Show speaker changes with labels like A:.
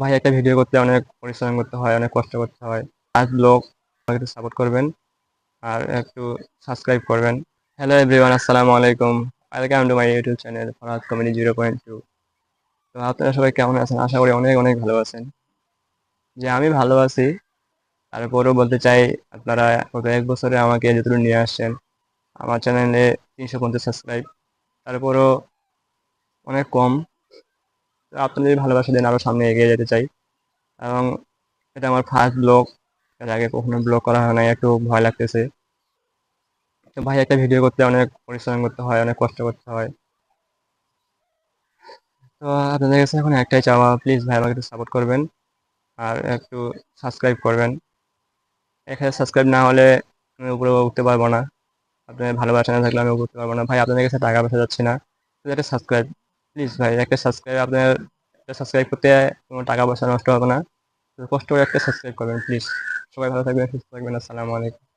A: ভাই একটা ভিডিও করতে অনেক পরিশ্রম করতে হয়, অনেক কষ্ট করতে হয়। আজ ব্লগ আমাকে একটু সাপোর্ট করবেন আর একটু সাবস্ক্রাইব করবেন। হ্যালো এভরিওয়ান, আসসালামু আলাইকুম। Welcome to my YouTube channel Farhad comedy 0.2। তো আপনারা সবাই কেমন আছেন? আশা করি অনেক অনেক ভালো আছেন। যে আমি ভালো আছি, তারপরেও বলতে চাই আপনারা গত 1 বছরে আমাকে যতটুকু নিয়ে আসছেন, আমার চ্যানেলে 350 সাবস্ক্রাইব, তারপরও অনেক কম। তো আপনারা যদি ভালোবাসা দেন আরও সামনে এগিয়ে যেতে চাই। এবং এটা আমার ফার্স্ট ব্লগ, এর আগে কখনো ব্লগ করা হয় নাই, একটু ভয় লাগতেছে। তো ভাই একটা ভিডিও করতে অনেক পরিশ্রম করতে হয়, অনেক কষ্ট করতে হয়। তো আপনাদের কাছে এখন একটাই চাওয়া, প্লিজ ভাই আমাকে একটু সাপোর্ট করবেন আর একটু সাবস্ক্রাইব করবেন। 1000 সাবস্ক্রাইব না হলে আমি উপরে উঠতে পারবো না। আপনাদের ভালোবাসা না থাকলে আমি উপরে উঠতে পারবো না। ভাই আপনাদের কাছে টাকা পয়সা যাচ্ছে না, শুধু একটা সাবস্ক্রাইব। প্লিজ ভাই একটা সাবস্ক্রাইব, আপনার একটা সাবস্ক্রাইব করতে কোনো টাকা পয়সা নষ্ট হবে না। তো কষ্ট করে একটা সাবস্ক্রাইব করবেন প্লিজ। সবাই ভালো থাকবেন, সুস্থ থাকবেন। আসসালামু আলাইকুম।